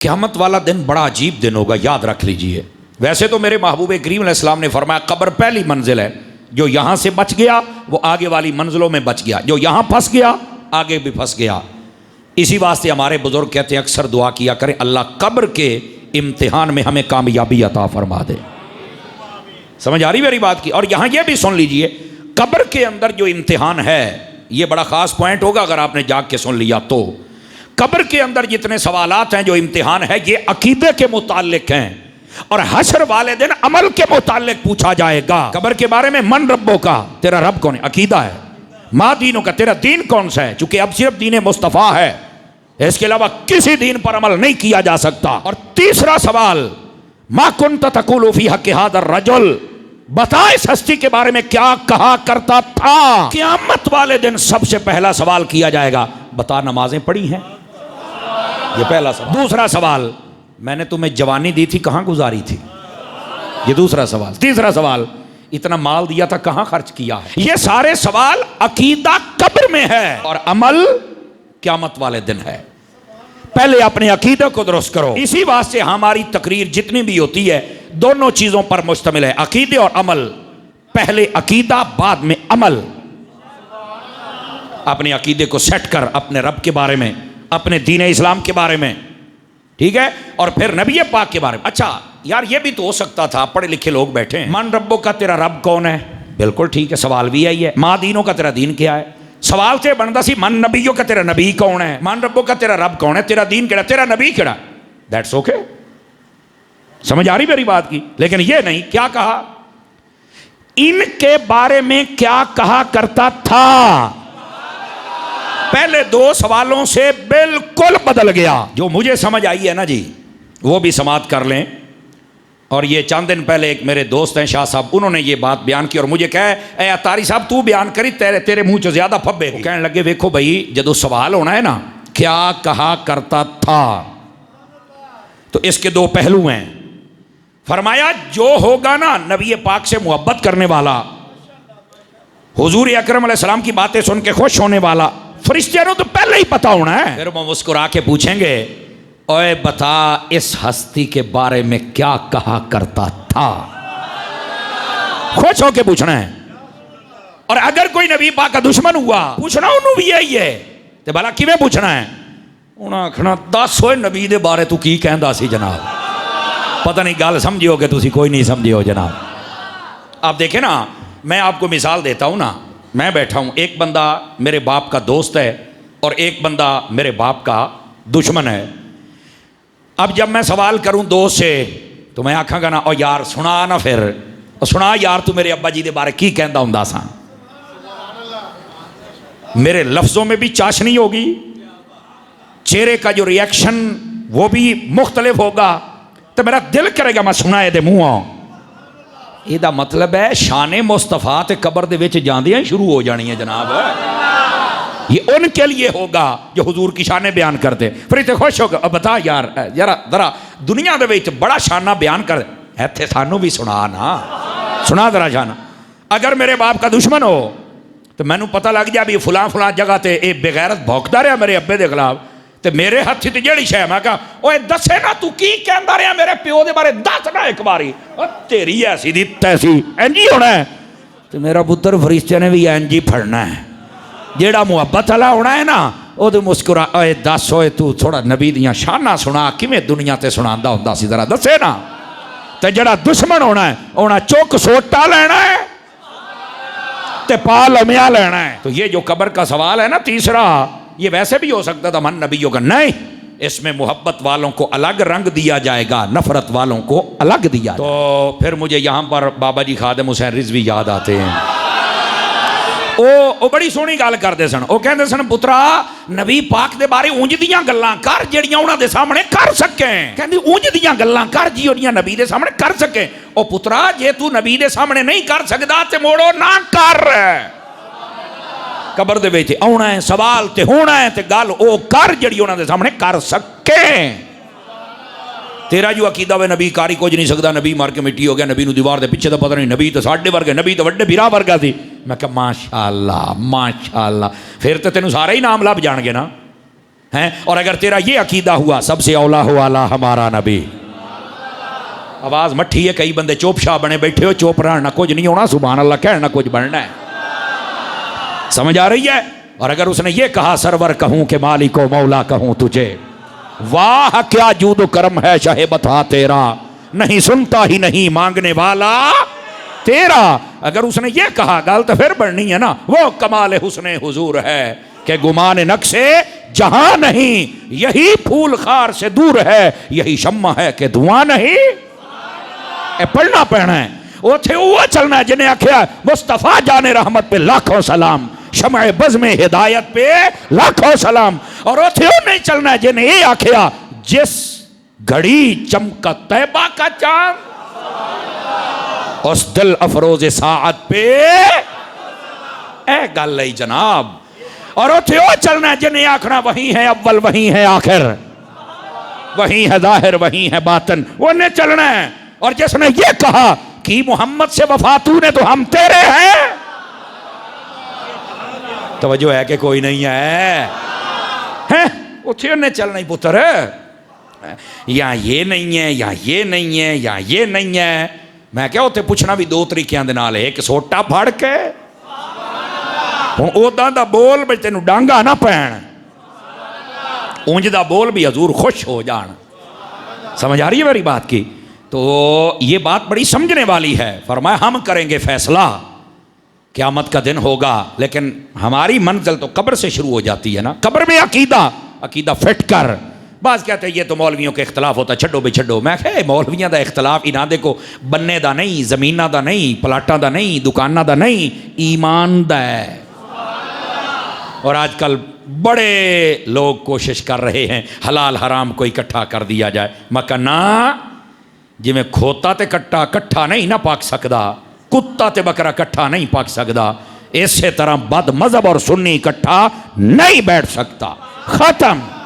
क़यामत वाला दिन बड़ा अजीब दिन होगा, याद रख लीजिए। वैसे तो मेरे महबूब करीम अलैहिस्सलाम ने फरमाया कब्र पहली मंजिल है, जो यहाँ से बच गया वो आगे वाली मंजिलों में बच गया, जो यहाँ फंस गया आगे भी फंस गया। इसी वास्ते हमारे बुजुर्ग कहते हैं अक्सर दुआ किया करें, अल्लाह कब्र के इम्तिहान में हमें कामयाबी अता फरमा दे। समझ आ रही मेरी बात की? और यहाँ ये भी सुन लीजिए, कब्र के अंदर जो इम्तिहान है ये बड़ा ख़ास पॉइंट होगा अगर आपने जाग के सुन लिया तो। कब्र के अंदर जितने सवालात हैं, जो इम्तिहान है, ये अकीदे के मुताल्लिक हैं और हश्र वाले दिन अमल के मुताल्लिक पूछा जाएगा। कब्र के बारे में मन रब्बों का, तेरा रब कौन है, अकीदा है। माँ दीनों का, तेरा दीन कौन सा है, चूंकि अब सिर्फ दीन मुस्तफ़ा है, इसके अलावा किसी दीन पर अमल नहीं किया जा सकता। और तीसरा सवाल, मा कुन्त तक़ूलु फ़ी हक़्क़ि हाज़ा रजुल, बता इस हस्ती के बारे में क्या कहा करता था। क़यामत वाले दिन सबसे पहला सवाल किया जाएगा, बता नमाजें पढ़ी हैं, ये पहला सवाल। दूसरा सवाल, मैंने तुम्हें जवानी दी थी कहाँ गुजारी थी, ये दूसरा सवाल। तीसरा सवाल, इतना माल दिया था कहाँ खर्च किया है। ये सारे सवाल अकीदा कब्र में है और अमल क़यामत वाले दिन है। पहले अपने अकीदे को दुरुस्त करो। इसी वास्ते हमारी तकरीर जितनी भी होती है दोनों चीजों पर मुश्तमिल है, अकीदे और अमल। पहले अकीदा बाद में अमल। अपने अकीदे को सेट कर, अपने रब के बारे में, अपने दीन इस्लाम के बारे में, ठीक है, और फिर नबी पाक के बारे में। अच्छा यार, ये भी तो हो सकता था, पढ़े लिखे लोग बैठे हैं, मन रब्बों का तेरा रब कौन है, बिल्कुल ठीक है, सवाल भी यही है। माँ दीनों का तेरा दीन क्या है, सवाल से बनता सी मन नबियों का तेरा नबी कौन है, मन रब्बों का तेरा रब कौन है, तेरा दीन केड़ा, तेरा नबी केड़ा। दैट्स ओके, समझ आ रही मेरी बात की। लेकिन ये नहीं, क्या कहा, इनके बारे में क्या कहा करता था। पहले दो सवालों से बिल्कुल बदल गया। जो मुझे समझ आई है ना जी, वो भी समाप्त कर लें। और ये चंद दिन पहले एक मेरे दोस्त हैं शाह साहब, उन्होंने ये बात बयान की और मुझे कहे अतारी साहब तू बयान करी, तेरे मुंह से ज्यादा फब्बे। कहने लगे देखो भाई, जदों सवाल होना है ना क्या कहा करता था, तो इसके दो पहलू हैं। फरमाया जो होगा ना नबी पाक से मोहब्बत करने वाला, हुजूर अकरम अलैहिस्सलाम की बातें सुन के खुश होने वाला, फरिश्ते ने तो पहले ही पता होना है। फिर वो मुस्कुरा के पूछेंगे, ओए बता इस हस्ती के बारे में क्या कहा करता था। खुश होके पूछना है। और अगर कोई नबी पाक का दुश्मन हुआ, पूछना उन्होंने भी यही है, तो भला किवें पूछना है, उन्हें आखना दस होए नबी दे बारे तू की कहंदा सी जनाब। पता नहीं गल समझियोगे तुसी, कोई नहीं समझियो जनाब। आप देखें ना, मैं आपको मिसाल देता हूं ना, मैं बैठा हूं, एक बंदा मेरे बाप का दोस्त है और एक बंदा मेरे बाप का दुश्मन है। अब जब मैं सवाल करूं दोस्त से, तो मैं आखांगा ना, ओ यार सुना ना, फिर सुना यार तू मेरे अब्बा जी के बारे की कहता हुंदा सा। मेरे लफ्जों में भी चाशनी होगी, चेहरे का जो रिएक्शन वो भी मुख्तलिफ होगा, तो मेरा दिल करेगा मैं सुना ये मुंहों। ਇਹਦਾ मतलब है शाने मुस्तफा ते कब्र दे विच जांदियां ही शुरू हो जानी है जनाब। ये उनके लिए होगा जो हुजूर की शाने बयान करते। फिर इतने खुश होगा, बता यार जरा जरा दुनिया दे विच बड़ा शाना बयान कर, इत्थे सानू भी सुना ना, सुना जरा शाना। अगर मेरे बाप का दुश्मन हो तो मैनू पता लग जाए भी फलां फलां जगह ते ये बेगैरत भौंकदा रहा मेरे अब्बे दे खिलाफ, ते मेरे हथ च जेड़ी शै मैं कहा ओए दसे ना तू की कहंदा रहा मेरे प्यो दे बारे, दस ना एक बारी, तेरी ऐसी दी तैसी इंज ही होना है। तो मेरा पुत्र फरिश्ते ने भी इंज ही फड़ना है। जेड़ा मुहब्बत वाला होना है ना, ओदे मुस्कुरा, ओए दस ओए तू थोड़ा नबी दियां शाना सुना, किवें दुनिया ते सुनांदा हुंदा सी, जरा दसे ना। ते जेड़ा दुश्मन होना है, उन्हें चुक सोटा लेना है ते पा लम्या लेना है। तो ये जो कब्र का सवाल है ना तीसरा, ये वैसे भी हो सकता था मन नबियों का, नहीं, इसमें मोहब्बत वालों को अलग रंग दिया जाएगा, नफरत वालों को अलग दिया। तो फिर मुझे यहाँ पर बाबा जी खादिम हुसैन रिजवी याद आते हैं। ओ बड़ी सोहनी गल करते सन। वो कहते सन पुत्रा नबी पाक दे बारे उंज दियां गल्लां कर जिहड़ियां उन्हां दे सामने कर सके। कहंदी उंज दियां गल्लां कर जिहड़ियां नबी दे सामने कर सके। ओ पुत्रा जे तू नबी दे सामने नहीं कर सकदा ते मोड़ो ना कर। कब्र दे विच आउणा है, सवाल ते होना है, ते गल ओ कर जिहड़ी उन्हां दे सामने कर सके। तेरा जो अकीदा वे नबी कारी कुछ नहीं सकता, नबी मर के मिट्टी हो गया, नबी नूं दीवार दे पिछे तो पता नहीं, नबी तो साडे वर्गे, नबी तो वड्डे बिरा वर्गा सी। मैं कहा माशाअल्लाह माशाअल्लाह, फिर तो तेनों सारे ही नाम लभ जाणगे ना। हैं। और अगर तेरा ये अकीदा हुआ सबसे औला हो आला हमारा नबी। आवाज़ मट्ठी है, कई बंदे चुप शाह बने बैठे हो, चुप रहना कुछ नहीं होना, सुभान अल्लाह कहना कुछ बनना है। समझ आ रही है। और अगर उसने ये कहा सरवर कहूं कि मालिको मौला कहूं तुझे, वाह क्या जूदो करम है शाहे बता तेरा, नहीं सुनता ही नहीं मांगने वाला तेरा। अगर उसने ये कहा गल तो फिर बढ़नी है ना। वो कमाल हुस्ने हुजूर है कि गुमान नक्शे जहां नहीं, यही फूल खार से दूर है, यही शम्मा है कि धुआं नहीं। पढ़ना पैना है, उथे वो चलना है जिन्हें आख्या मुस्तफा जाने रहमत पे लाखों सलाम, शमए बज़ में हिदायत पे लाखों सलाम। और उथे वो नहीं चलना है जिन्हें ये आख्या जिस घड़ी चमका तैबा का चांद, उस दिल अफरोज साअत पे ए गल है जनाब। और उथे वो चलना है जिन्हें आखना वही है अव्वल वही है आखिर, वही है जाहिर वही है बातन, वो नहीं चलना है। और जिसने ये कहा कि मोहम्मद से वफा तूने तो हम तेरे हैं, तवज्जो है कि कोई नहीं है, उसे ने चलना ही पुत्र। या ये नहीं है या ये नहीं है या ये नहीं है। मैं क्या उत्थे पूछना भी दो तरीकों के नाल, एक सोटा फड़ के हुण उदां दा बोल भी तेनू डांगा ना पैण, उंज दा बोल भी हजूर खुश हो जान। समझ आ रही है मेरी बात की। तो ये बात बड़ी समझने वाली है। फरमाया हम करेंगे फैसला, क़यामत का दिन होगा, लेकिन हमारी मंजिल तो कब्र से शुरू हो जाती है ना। कब्र में अकीदा फिट कर। बाज़ कहते हैं ये तो मौलवियों के इख्तलाफ होता, छड्डो भी छड्डो। मैं कहा मौलवियों का इख्तलाफ इन्हां दे को बन्ने दा नहीं, जमीना दा नहीं, प्लाटां दा नहीं, दुकानां दा नहीं, ईमान दा है। और आजकल बड़े लोग कोशिश कर रहे हैं हलाल हराम को इकट्ठा कर दिया जाए। मैं कहा ना, जिमें खोता ते कट्टा कट्ठा नहीं ना पक सकता, कुत्ता ते बकरा कट्ठा नहीं पक सकता, इस तरह बद मजहब और सुन्नी इकट्ठा नहीं बैठ सकता। खत्म।